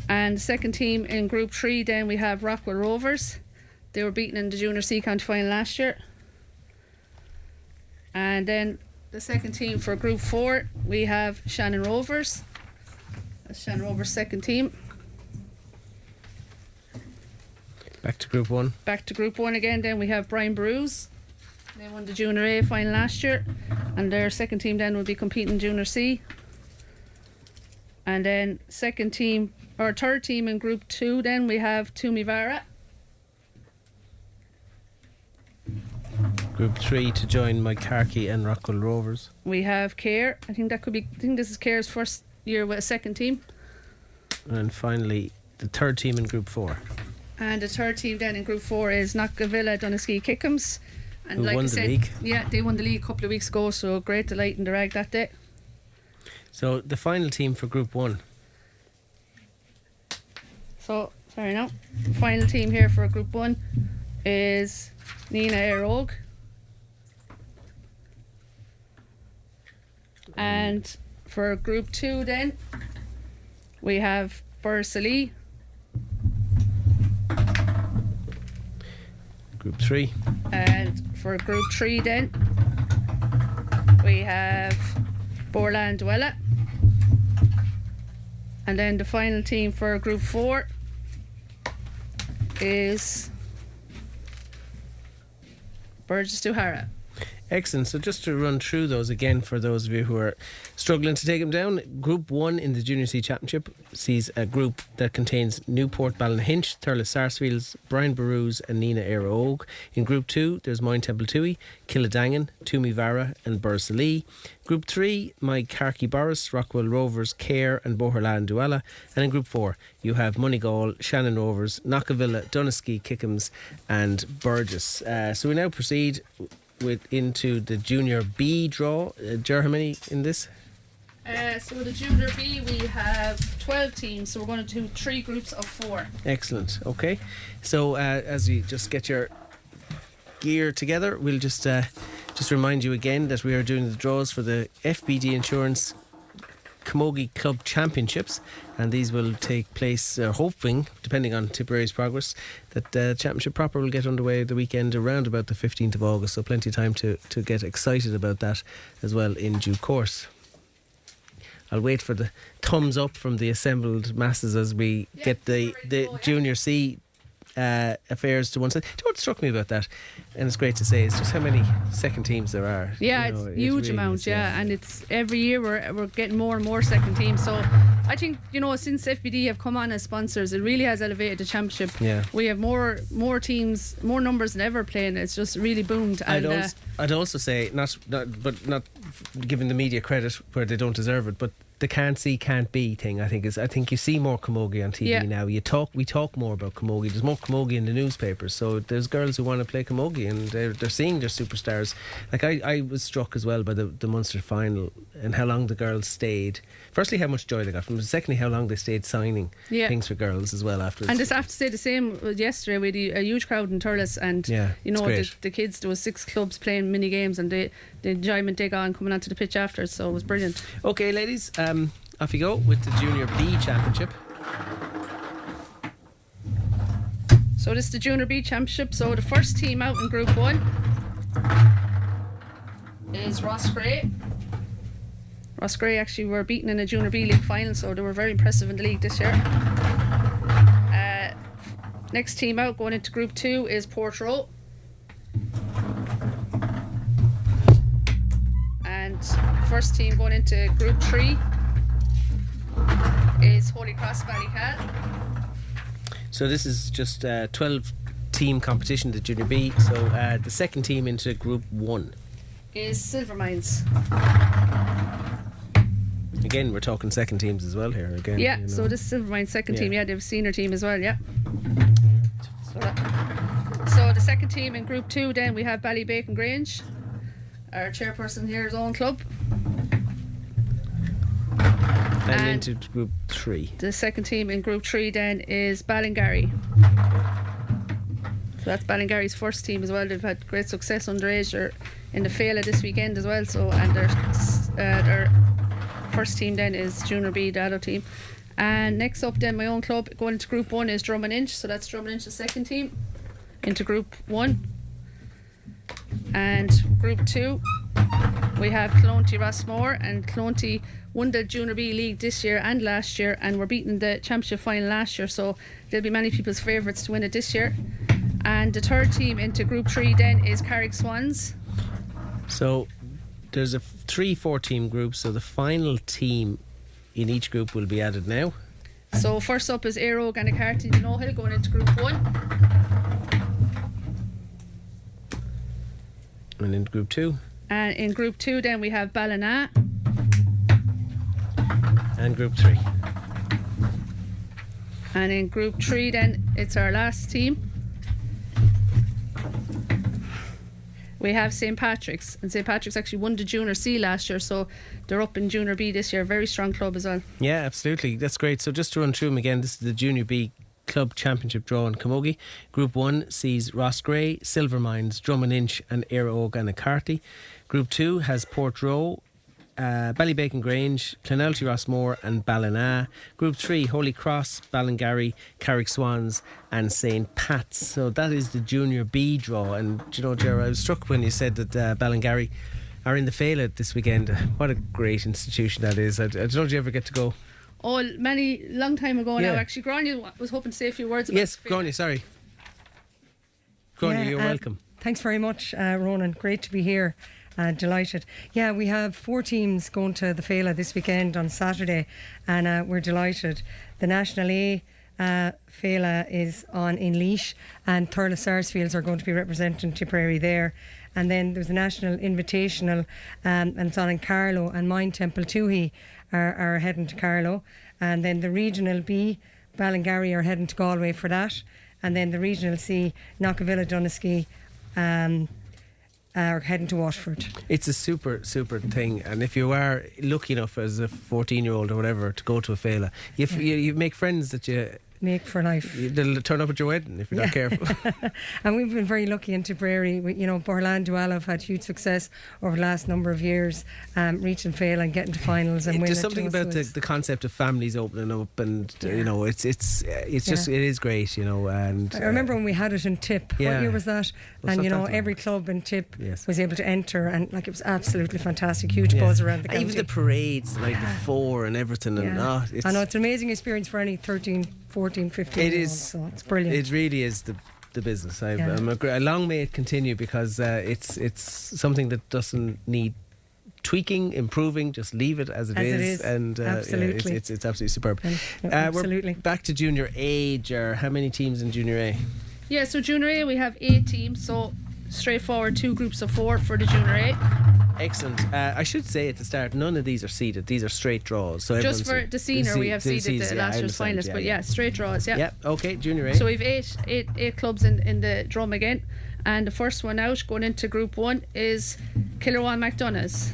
And the second team in Group 3 then we have Rockwell Rovers. They were beaten in the Junior C county final last year. And then the second team for Group 4 we have Shannon Rovers. That's Shannon Rovers' second team. Back to Group 1. Back to Group 1 again then we have Brian Brews. They won the Junior A final last year, and their second team then will be competing in Junior C. And then third team in Group 2 then we have Tumivara. Group 3 to join Carkey and Rockwell Rovers. We have Care. I think this is Care's first year with a second team. And finally, the third team in Group 4. And the third team then in Group 4 is Knockavilla, Donegal, Kickham's. And who like won I the said, league. Yeah, they won the league a couple of weeks ago, so great delight in the rag that day. So the final team for Group 1. So, sorry now. The final team here for Group 1 is Nina Airog. And for Group 2 then, we have Bursalee. Group 3. And for Group 3 then, we have Borland Dwella. And then the final team for Group 4 is Burgess Duhara. Excellent. So just to run through those again for those of you who are struggling to take them down. Group 1 in the Junior C Championship sees a group that contains Newport Ballinhinch, Thurles Sarsfields, Brian Barrows and Nina Éire Óg. In Group 2 there's Moyne Temple Toohey, Killadangan, Toomey Vara and Bursalee. Group 3, Carkey Boris, Rockwell Rovers, Care and Boherland Duella. And in Group 4 you have Moneygall, Shannon Rovers, Knockavilla, Donegal, Kickham's and Burgess. So we now proceed into the Junior B draw. Ger, how many in this? So the Junior B we have 12 teams, so we're going to do 3 groups of 4. Excellent. Okay, so as you just get your gear together, we'll just remind you again that we are doing the draws for the FBD Insurance Camogie Club Championships, and these will take place, hoping, depending on Tipperary's progress, that the championship proper will get underway the weekend around about the 15th of August, so plenty of time to get excited about that as well in due course. I'll wait for the thumbs up from the assembled masses as we get the Junior C affairs to one side. Do you know what struck me about that? And it's great to say, it's just how many second teams there are. Yeah, it's a huge amount, and it's every year we're getting more and more second teams. So I think, since FBD have come on as sponsors, it really has elevated the championship. Yeah. We have more teams, more numbers than ever playing. It's just really boomed. And I'd also say, not giving the media credit where they don't deserve it, but the can't see, can't be thing, I think you see more camogie on TV now. We talk more about camogie. There's more camogie in the newspapers, so there's girls who want to play camogie and they're seeing their superstars. Like I was struck as well by the Munster final and how long the girls stayed. Firstly, how much joy they got from it. Secondly, how long they stayed signing things for girls as well afterwards. And I have to say the same with yesterday. We had a huge crowd in Thurles, and the kids, there was 6 clubs playing mini games, and the enjoyment they got coming onto the pitch after, so it was brilliant. Okay, ladies, off you go with the Junior B Championship. So this is the Junior B Championship. So the first team out in Group 1 is Rossgrey. Rossgrey actually were beaten in a Junior B League final, so they were very impressive in the league this year. Next team out going into Group 2 is Portroe. And first team going into Group 3 is Holy Cross Ballycal. So this is just a 12 team competition, the Junior B. So the second team into Group 1 is Silvermines. Again, we're talking second teams as well here. Again, so this is Silvermines second team. Yeah, they have a senior team as well. Yeah. So the second team in Group 2 then we have Ballybacon Grange. Our chairperson here's own club. And into Group 3. The second team in Group 3 then is Ballingarry. So that's Ballingarry's first team as well. They've had great success underage in the Féile this weekend as well. So, and their first team then is Junior B, the adult team. And next up then my own club going into Group 1 is Drummond-Inch. So that's Drummond-Inch's second team into Group 1. And Group 2 we have Clonty Rossmore, and Clonty won the Junior B League this year and last year, and were beaten in the championship final last year, so they'll be many people's favourites to win it this year. And the third team into Group 3 then is Carrick Swans. So there's a 3-4 team group, so the final team in each group will be added now. So first up is Éire Óg and Carty Hill going into Group 1. And in Group 2? And in Group 2 then we have Ballina. And Group 3? And in Group 3 then it's our last team. We have St. Patrick's, and St. Patrick's actually won the Junior C last year, so they're up in Junior B this year. Very strong club as well. Yeah, absolutely. That's great. So just to run through them again, this is the Junior B Club Championship draw in camogie. Group 1 sees Rossgrey, Silvermines, Drummond Inch and Éire Óg and Carty. Group 2 has Portroe, Ballybacon Grange, Clonelty Rossmore and Ballina. Group 3, Holy Cross, Ballingarry, Carrick Swans and St. Pat's. So that is the Junior B draw. And you know, Gerard, I was struck when you said that Ballingarry are in the Féile this weekend. What a great institution that is. I don't know, did you ever get to go? Oh, long time ago now. Actually, Grania was hoping to say a few words about Yes, Grania, sorry. Grania, you're welcome. Thanks very much, Ronan. Great to be here. Delighted. Yeah, we have 4 teams going to the Féile this weekend on Saturday, and we're delighted. The National A Féile is on in Laois, and Thurles Sarsfields are going to be representing Tipperary there. And then there's the National Invitational, and it's on in Carlow, and Mine Temple Tuohy are heading to Carlow. And then the Regional B, Ballingarry are heading to Galway for that. And then the Regional C, Knockavilla Doneski, are heading to Waterford. It's a super thing, and if you are lucky enough as a 14-year-old or whatever to go to a Féile, you make friends that you make for life. They'll turn up at your wedding if you're not careful. And we've been very lucky in Tipperary. Borland Dual have had huge success over the last number of years, reaching Féile and getting to finals and winning. There's something about the concept of families opening up, and it is great, And I remember when we had it in Tip. What year was that? And every club in Tip was able to enter, and it was absolutely fantastic. Huge buzz around the county. Even the parades the night before and everything. And I know it's an amazing experience for any 13, 14, 15 it is, so it's brilliant. It really is the business. Long may it continue, because it's something that doesn't need tweaking, improving. Just leave it as it is. And absolutely. It's absolutely superb. Absolutely. We're back to Junior A. How many teams in Junior A? Yeah, so Junior A we have 8 teams, so straightforward 2 groups of 4 for the Junior A. Excellent. I should say at the start, none of these are seeded. These are straight draws. So just for the senior, we have seeded the last year's finalists, but straight draws. Yeah. Okay, Junior A. So we've eight clubs in the drum again, and the first one out going into Group 1 is Killerwan McDonough's.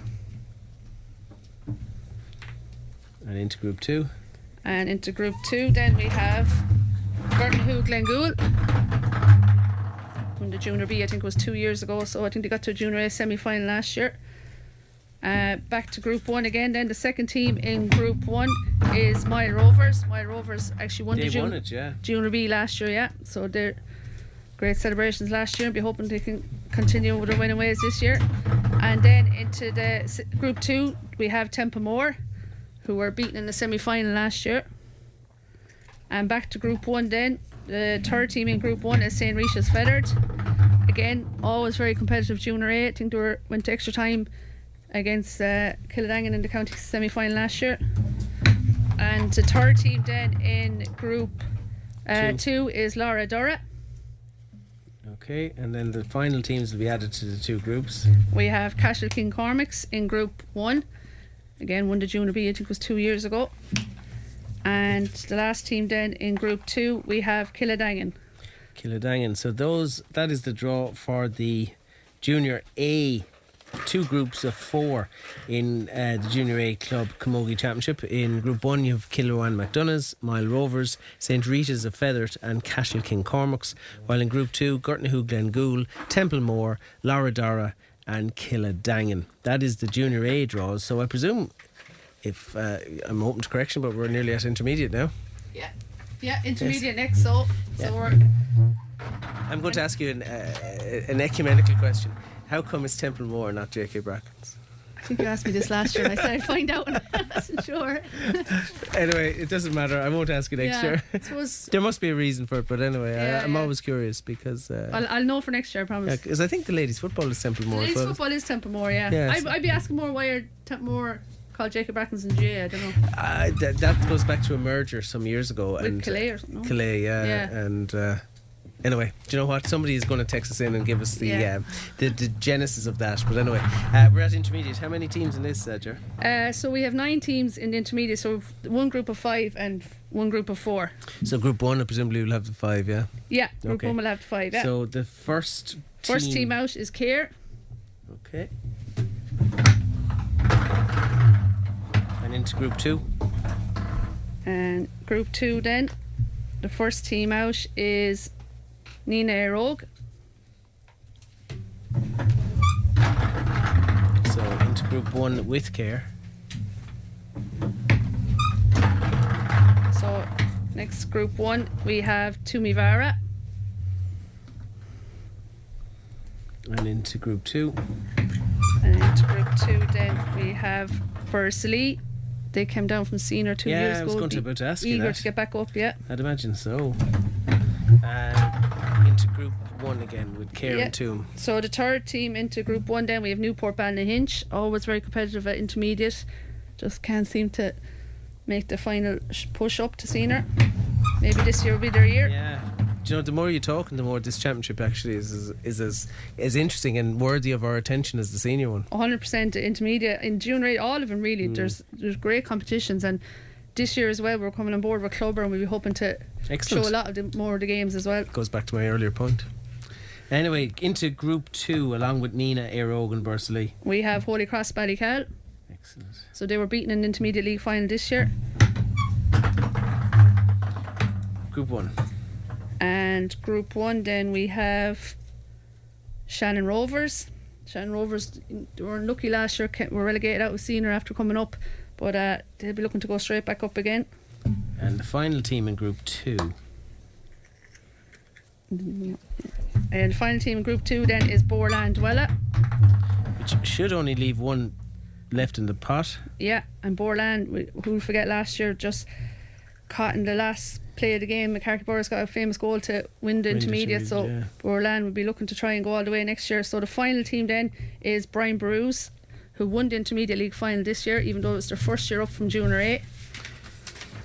And into Group 2. And into Group 2, then we have Gurtenhu Glengool. From the Junior B, I think it was 2 years ago, so I think they got to a Junior A semi-final last year. Back to Group 1 again, then the second team in Group 1 is Mile Rovers. Mile Rovers actually won Junior B last year, so they're great celebrations last year, and be hoping they can continue with their winning ways this year. And then into the Group 2 we have Templemore, who were beaten in the semi-final last year. And back to Group 1 then, the third team in Group 1 is St. Rita's Feathered. Again, always very competitive Junior A. I think they went to extra time against Kildangan in the county semi-final last year. And the third team then in Group 2 is Laura Dora. Okay, and then the final teams will be added to the 2 groups. We have Cashel King Cormacs in Group 1. Again, won the Junior B, I think it was 2 years ago. And the last team then in Group 2 we have Kildangan. So that is the draw for the Junior A 2 groups of 4 in the Junior A Club Camogie Championship. In Group 1 you have Killerwan McDonough's, Mile Rovers, St. Rita's of Feathert and Cashel King Cormacs, while in Group 2 Gurtenhu Glengool, Templemore, Laura Dora and Kildangan. That is the Junior A draws. So I presume, if I'm open to correction, but we're nearly at intermediate now. Yeah, intermediate next. So we're. I'm going to ask you an ecumenical question. How come it's Templemore, not J.K. Bracken's? I think you asked me this last year, and I said I'd find out, and I wasn't sure. Anyway, it doesn't matter. I won't ask you next year. There must be a reason for it, but anyway, I'm always curious, because I'll know for next year, I promise. Because I think the ladies' football is Templemore. Ladies' football is Templemore, yeah. I'd be asking more why are Templemore called Jacob Brackens and Jay, I don't know. That goes back to a merger some years ago. With Calais or something. Calais, and Anyway, do you know what? Somebody is going to text us in and give us the genesis of that. But anyway, we're at intermediate. How many teams in this, Ger? So we have 9 teams in the intermediate. So one group of 5 and one group of 4. So group 1, presumably, will have the 5, yeah? Yeah, group 1 will have the 5, yeah. So the first team out is Care. Okay. And into group 2. And group 2 then, the first team out is Nina Erogue. So into group 1 with Care. So next group 1 we have Tumivara. And into group 2. And into group 2 then we have Bursley. They came down from senior 2 years ago. Yeah, I was going to ask you eager that. to get back up, yeah. I'd imagine so. Into group 1 again with Care and Toom. So the third team into group 1 then we have Newport Ballydoyle. Always very competitive at intermediate. Just can't seem to make the final push up to senior. Maybe this year will be their year. Yeah. Do you know, the more you talk, and the more this championship actually is as interesting and worthy of our attention as the senior one. 100% intermediate in junior, all of them really. There's great competitions, and this year as well we're coming on board with Clubber, and we'll be hoping to show a lot of more of the games as well. Goes back to my earlier point. Anyway, into group 2 along with Nina, Erogue and Bursley. We have Holy Cross Ballycal. Excellent. So they were beaten in the intermediate league final this year. Group 1. And group 1 then we have Shannon Rovers. Shannon Rovers were unlucky last year, were relegated out with senior after coming up, but they'll be looking to go straight back up again. And the final team in group 2. And the final team in group 2 then is Borland Dwella, which should only leave one left in the pot. Yeah, and Borland, who forget last year, just caught in the last play of the game. McCarthy Burris got a famous goal to win the intermediate, so Borland would be looking to try and go all the way next year. So the final team then is Brian Bruce, who won the intermediate league final this year, even though it was their first year up from junior A.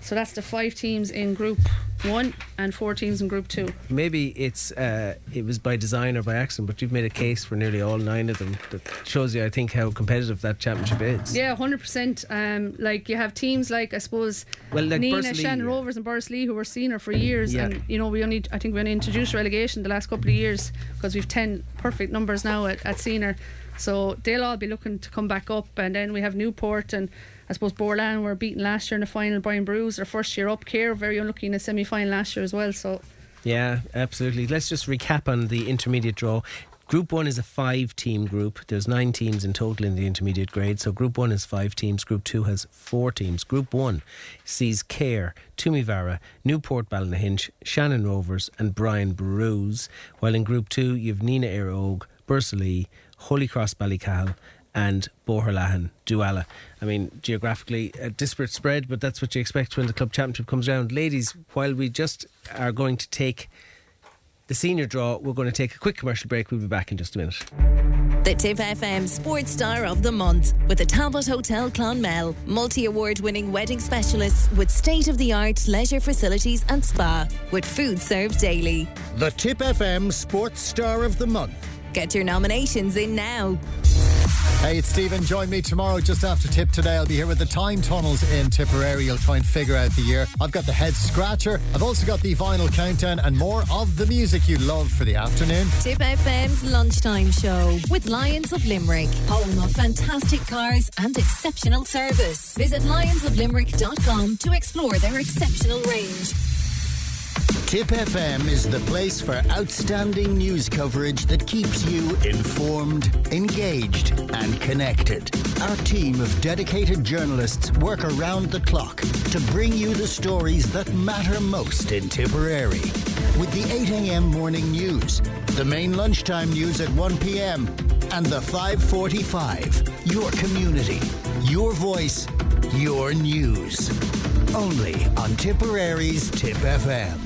So that's the 5 teams in group 1 and 4 teams in group 2. Maybe it was by design or by accident, but you've made a case for nearly all 9 of them. That shows you, I think, how competitive that championship is. Yeah, 100%. Like you have teams like, I suppose, like Nina, Bursley, Shannon Rovers and Bursley, who were senior for years, and you know I think we only introduced relegation the last couple of years because we've 10 perfect numbers now at senior. So they'll all be looking to come back up, and then we have Newport and I suppose Borland were beaten last year in the final. Brian Bruce, their first year up. Care very unlucky in the semi-final last year as well. So yeah, absolutely. Let's just recap on the intermediate draw. Group 1 is a 5-team group. There's 9 teams in total in the intermediate grade. So Group 1 is 5 teams. Group 2 has 4 teams. Group 1 sees Care, Tumivara, Newport Ballydoyle, Shannon Rovers and Brian Bruce. While in Group 2 you have Nina Erogue, Bursley, Holy Cross Ballycal and Boherlahan Duala. I mean, geographically a disparate spread, but that's what you expect when the club championship comes around. Ladies, while we just are going to take the senior draw, we're going to take a quick commercial break. We'll be back in just a minute. The Tip FM Sports Star of the Month with the Talbot Hotel Clonmel. Multi-award winning wedding specialists with state-of-the-art leisure facilities and spa with food served daily. The Tip FM Sports Star of the Month. Get your nominations in now. Hey, it's Stephen. Join me tomorrow just after Tip today. I'll be here with the time tunnels in Tipperary. You'll try and figure out the year. I've got the head scratcher. I've also got the vinyl countdown and more of the music you love for the afternoon. Tip FM's lunchtime show with Lions of Limerick. Home of fantastic cars and exceptional service. Visit lionsoflimerick.com to explore their exceptional range. Tip FM is the place for outstanding news coverage that keeps you informed, engaged and connected. Our team of dedicated journalists work around the clock to bring you the stories that matter most in Tipperary. With the 8 a.m. morning news, the main lunchtime news at 1 p.m. and the 5:45. Your community, your voice, your news. Only on Tipperary's Tip FM.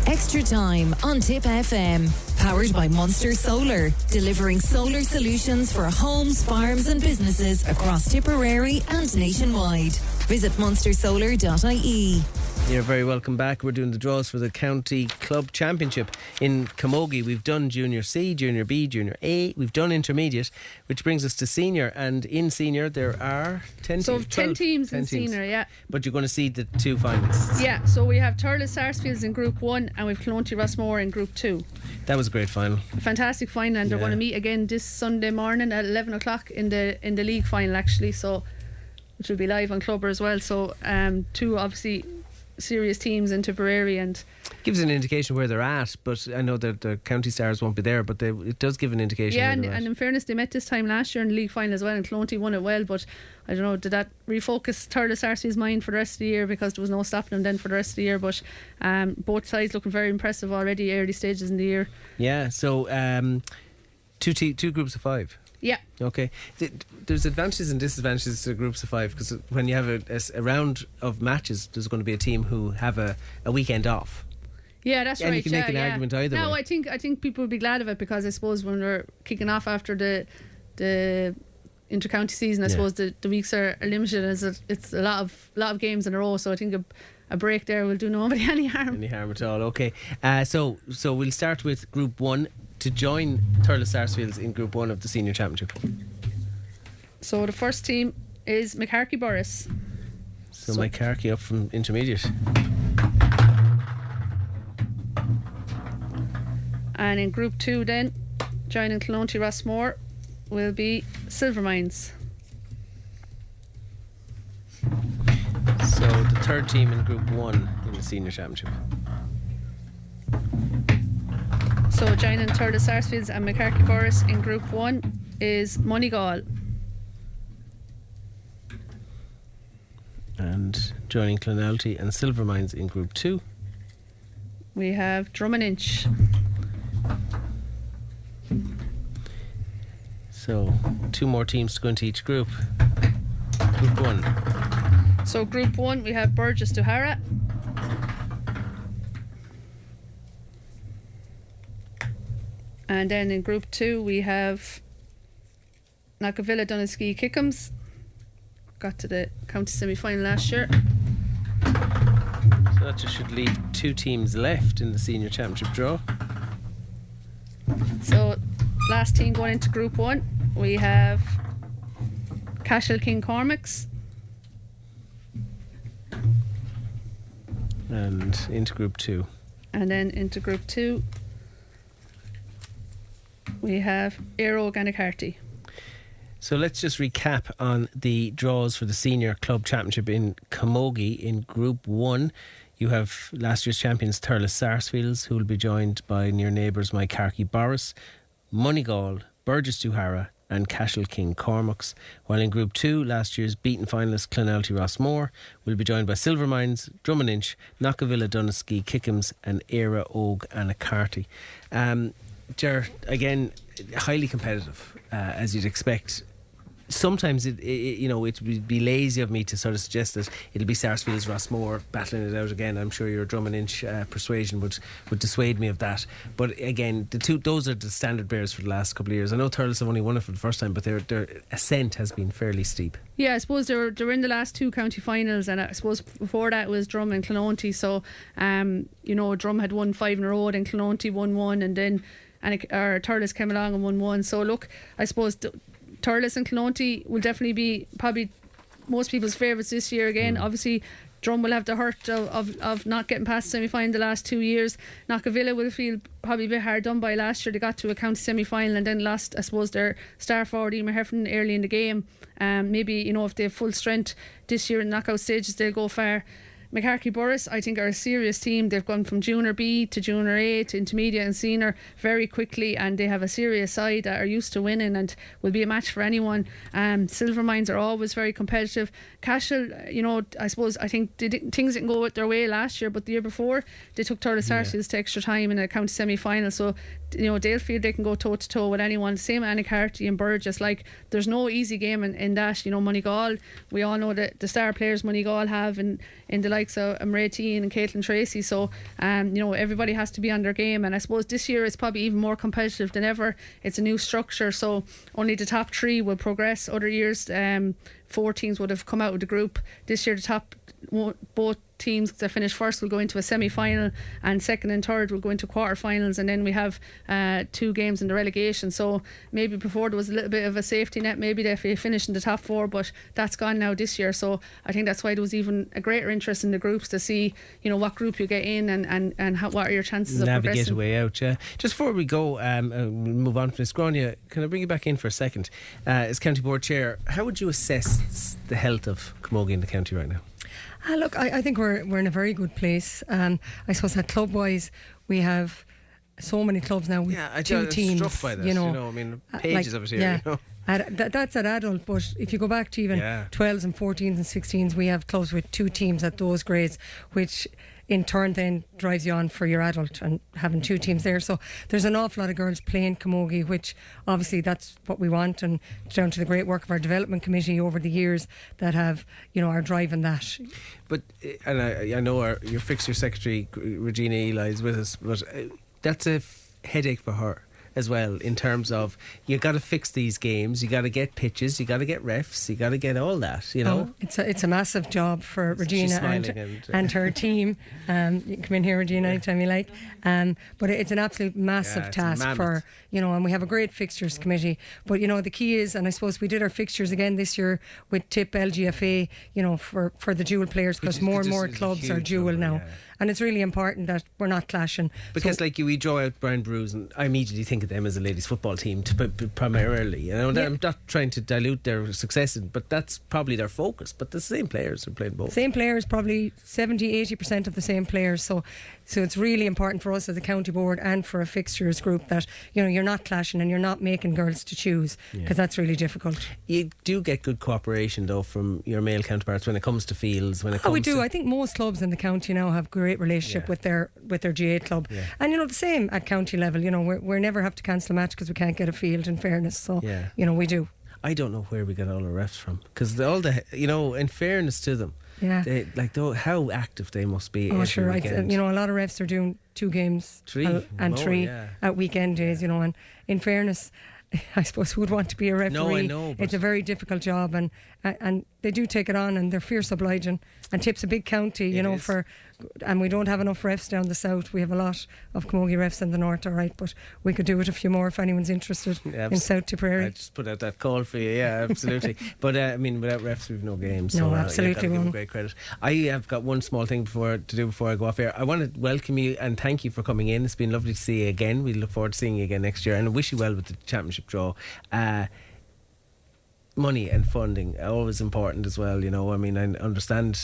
Extra time on Tip FM. Powered by Munster Solar, delivering solar solutions for homes, farms and businesses across Tipperary and nationwide. Visit munstersolar.ie. You're very welcome back. We're doing the draws for the County Club Championship in camogie. We've done Junior C, Junior B, Junior A. We've done Intermediate, which brings us to Senior. And in Senior, there are 10 So teams. 10 teams in Senior, yeah. But you're going to see the two finalists. Yeah, so we have Thurles Sarsfields in Group 1 and we've Clonty Rossmore in Group 2. That was a great final. A fantastic final, and they're going to meet again this Sunday morning at 11 o'clock in the league final, actually, so which will be live on Clubber as well. So two obviously serious teams in Tipperary, and gives an indication where they're at, but I know that the County Stars won't be there, but it does give an indication. Yeah, where and they're at. in fairness, they met this time last year in the league final as well, and Clonty won it well, but I don't know, did that refocus Thurles Sarsfield's mind for the rest of the year, because there was no stopping them then for the rest of the year. But both sides looking very impressive already early stages in the year. Yeah, so two groups of 5. Yeah. Okay. There's advantages and disadvantages to groups of 5, because when you have a round of matches, there's going to be a team who have a weekend off. Yeah, that's right. And you can make an argument either no, way. I think people will be glad of it, because I suppose when we're kicking off after the inter-county season, I suppose the weeks are limited, as it's a lot of games in a row. So I think a break there will do nobody any harm. Any harm at all? Okay. So we'll start with Group 1 to join Thurles Sarsfields in Group 1 of the Senior Championship. So the first team is McCarthy Boris. So McCarthy up from Intermediate. And in Group 2 then, joining Clonty Rossmore will be Silvermines. So the third team in Group 1 in the Senior Championship. So joining Thurles Sarsfields and McCarthy Boris in Group 1 is Moneygall. And joining Clonalty and Silvermines in Group 2. We have Drummondinch. So 2 more teams to go into each group. Group 1. So Group 1 we have Burgess Duhara. And then in Group 2 we have Knockavilla Doneski Kickham's. Got to the county semi-final last year. So that just should leave 2 teams left in the Senior Championship draw. So last team going into Group 1 we have Cashel King Cormacs. And into Group 2. And then into Group 2 we have Aero Gannacarty. So let's just recap on the draws for the Senior Club Championship in camogie. In Group 1 you have last year's champions Thurles Sarsfields, who will be joined by near neighbours McCarthy Boris, Moneygall, Burgess Duhara and Cashel King Cormacs. While in Group 2 last year's beaten finalist Clonalty Rossmore will be joined by Silvermines, Drummondinch, Knockavilla Doneski Kickham's and Éire Óg Anacarty. Ger, again, highly competitive, as you'd expect. Sometimes it would be lazy of me to sort of suggest that it'll be Sarsfields Rossmore battling it out again. I'm sure your Drummondinch persuasion would dissuade me of that. But again, those are the standard bearers for the last couple of years. I know Thurles have only won it for the first time, but their ascent has been fairly steep. Yeah, I suppose they're in the last 2 county finals, and I suppose before that was Drum and Clonty. So Drum had won 5 in a row, then Clonty won 1, and then Thurles came along and won 1. So look, I suppose Thurles and Clonty will definitely be probably most people's favourites this year again. Obviously Drum will have the hurt of not getting past the semi-final the last 2 years. Knockavilla will feel probably a bit hard done by last year. They got to a county semi-final and then lost, I suppose, their star forward Emer Heffernan early in the game. Maybe if they have full strength this year in knockout stages, they'll go far. McCarthy Boris, I think, are a serious team. They've gone from Junior B to Junior A to Intermediate and Senior very quickly, and they have a serious side that are used to winning and will be a match for anyone. Silvermines are always very competitive. Cashel, I think things didn't go their way last year, but the year before they took Thurles Sarsfields to extra time in a county semi-final. So they'll feel they can go toe to toe with anyone. Same Anacarty and Burgess. There's no easy game in that. Moneygall, we all know that the star players Moneygall have in the likes likes of Mairead and Caitlin Tracy. So, everybody has to be on their game. And I suppose this year it's probably even more competitive than ever. It's a new structure, so only the top 3 will progress. Other years, 4 teams would have come out of the group. This year, both teams that finish first will go into a semi-final, and second and third will go into quarter-finals, and then we have 2 games in the relegation. So maybe before there was a little bit of a safety net, maybe they finish in the top 4, but that's gone now this year. So I think that's why there was even a greater interest in the groups to see, what group you get in and what are your chances of progressing. Navigate a way out, yeah. Just before we go, move on from this, Grania, can I bring you back in for a second? As County Board Chair, how would you assess the health of camogie in the county right now? Look, I think we're in a very good place. I suppose that club wise, we have so many clubs now with 2 teams. I'm struck by this. I mean, pages of it here. That's at adult, but if you go back to even 12s and 14s and 16s, we have clubs with 2 teams at those grades, which in turn then drives you on for your adult and having 2 teams there. So there's an awful lot of girls playing camogie, which obviously that's what we want, and it's down to the great work of our development committee over the years that have, are driving that. But, and I know your fixture secretary, Regina Eli, is with us, but that's a headache for her as well, in terms of you got to fix these games, you got to get pitches, you got to get refs, you got to get all that, it's a massive job for Regina and her team. You can come in here, Regina, anytime you like, but it's an absolute massive task for, and we have a great fixtures committee, but the key is, and I suppose we did our fixtures again this year with TIP LGFA, for the dual players, because more and more clubs are dual now. Yeah. And it's really important that we're not clashing. Because we draw out Brown Brews, and I immediately think of them as a ladies football team primarily. I'm not trying to dilute their success, but that's probably their focus. But the same players are playing both. Same players, probably 70-80% of the same players. So it's really important for us as a county board and for a fixtures group that you're not clashing and you're not making girls to choose, because that's really difficult. You do get good cooperation though from your male counterparts when it comes to fields. We do. I think most clubs in the county now have great relationship with their GA club, and the same at county level. We never have to cancel a match because we can't get a field, in fairness. So we do. I don't know where we get all our refs from, because all the in fairness to them, how active they must be. Oh, sure. A lot of refs are doing 2 games, 3 at weekend days. And in fairness, I suppose who would want to be a referee? No, I know. It's a very difficult job, and they do take it on, and they're fierce obliging. And Tip's a big county, and we don't have enough refs down the south. We have a lot of camogie refs in the north, all right, but we could do it a few more if anyone's interested in South Tipperary. I just put out that call for you, absolutely. But without refs we've no games. No, absolutely. Give them great credit. I have got one small thing to do before I go off here. I want to welcome you and thank you for coming in. It's been lovely to see you again. We look forward to seeing you again next year, and I wish you well with the championship draw. Money and funding are always important as well. I understand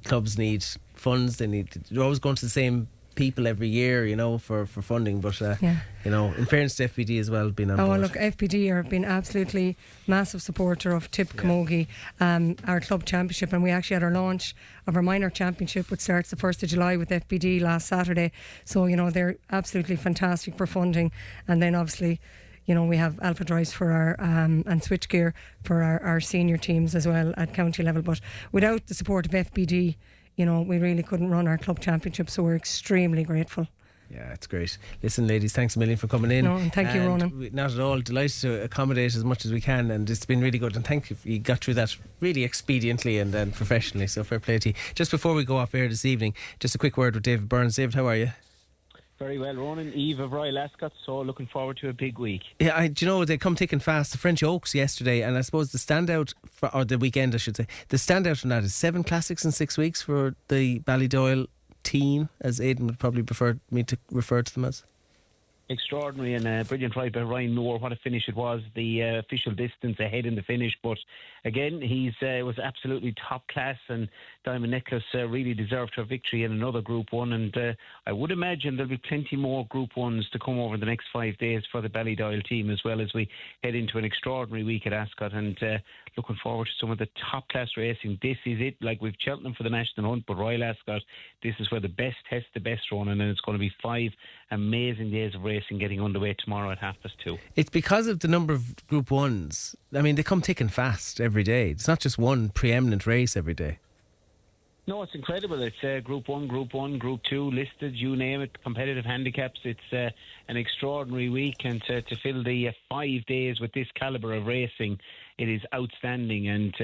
clubs need funds. They're always going to the same people every year, for funding. But in fairness to FPD as well, being on board. Look, FPD have been absolutely massive supporter of Tip Camogie, our club championship, and we actually had our launch of our minor championship, which starts the 1st of July with FPD last Saturday. So they're absolutely fantastic for funding, and then obviously, we have Alpha Drives for our and switchgear for our senior teams as well at county level. But without the support of FBD, we really couldn't run our club championship. So we're extremely grateful. Yeah, it's great. Listen, ladies, thanks a million for coming in. No, and thank you, Ronan. Not at all. Delighted to accommodate as much as we can, and it's been really good. And thank you. You got through that really expediently and professionally. So fair play to you. Just before we go off air this evening, just a quick word with David Burns. David, how are you? Very well, Ronan. Eve of Royal Ascot, so looking forward to a big week. Yeah, they come thick and fast. The French Oaks yesterday, and I suppose the standout, or the weekend I should say, the standout from that is 7 classics in 6 weeks for the Ballydoyle team, as Aidan would probably prefer me to refer to them as. Extraordinary, and a brilliant ride by Ryan Moore. What a finish it was. The official distance ahead in the finish, but again, he's was absolutely top class, and Diamond Necklace really deserved her victory in another Group 1, and I would imagine there'll be plenty more Group 1s to come over the next 5 days for the Ballydoyle team, as well as we head into an extraordinary week at Ascot, and looking forward to some of the top class racing. This is it, like we've Cheltenham for the National Hunt, but Royal Ascot, this is where the best test the best run, and then it's going to be 5 amazing days of racing getting underway tomorrow at 2:30. It's because of the number of Group 1s. They come thick and fast every day. It's not just one preeminent race every day. No, it's incredible. It's Group 1, Group 2 listed, you name it, competitive handicaps. It's an extraordinary week, and to fill the 5 days with this calibre of racing, it is outstanding. And,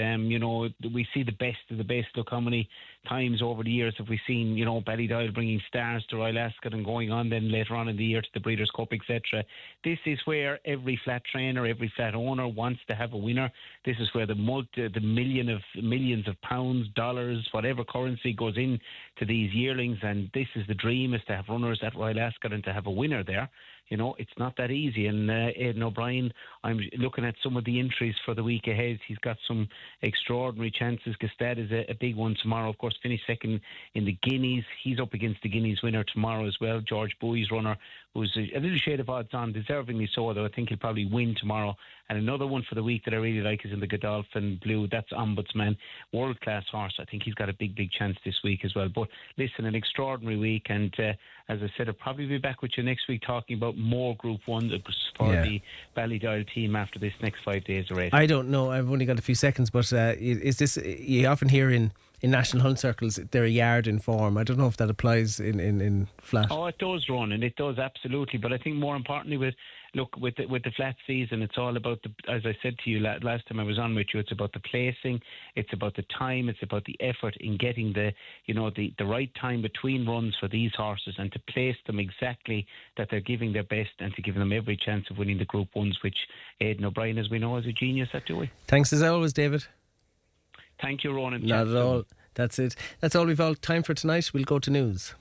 we see the best of the best. Look how many times over the years have we seen, Ballydoyle bringing stars to Royal Ascot and going on then later on in the year to the Breeders' Cup, etc. This is where every flat trainer, every flat owner wants to have a winner. This is where the millions of pounds, dollars, whatever currency goes in to these yearlings, and this is the dream, is to have runners at Royal Ascot and to have a winner there. It's not that easy. And Aidan O'Brien, I'm looking at some of the entries for the week ahead. He's got some extraordinary chances. Gestad is a big one tomorrow. Of course, finished second in the Guineas. He's up against the Guineas winner tomorrow as well. George Bowie's runner, who's a little shade of odds on, deservingly so, though I think he'll probably win tomorrow. And another one for the week that I really like is in the Godolphin Blue. That's Ombudsman, world-class horse. I think he's got a big chance this week as well. But listen, an extraordinary week. And as I said, I'll probably be back with you next week talking about more Group 1 for the Ballydoyle team after this next 5 days of race. I don't know. I've only got a few seconds, but is this, you often hear in national hunt circles, they're a yard in form. I don't know if that applies in flat. Oh, it does, Ronan. It does, absolutely. But I think more importantly with the flat season, it's all about as I said to you last time I was on with you, it's about the placing, it's about the time, it's about the effort in getting the right time between runs for these horses, and to place them exactly that they're giving their best, and to give them every chance of winning the Group 1s, which Aidan O'Brien, as we know, is a genius at doing. Thanks as always, David. Thank you, Ronan. Not at all. That's it. That's all we've all time for tonight. We'll go to news.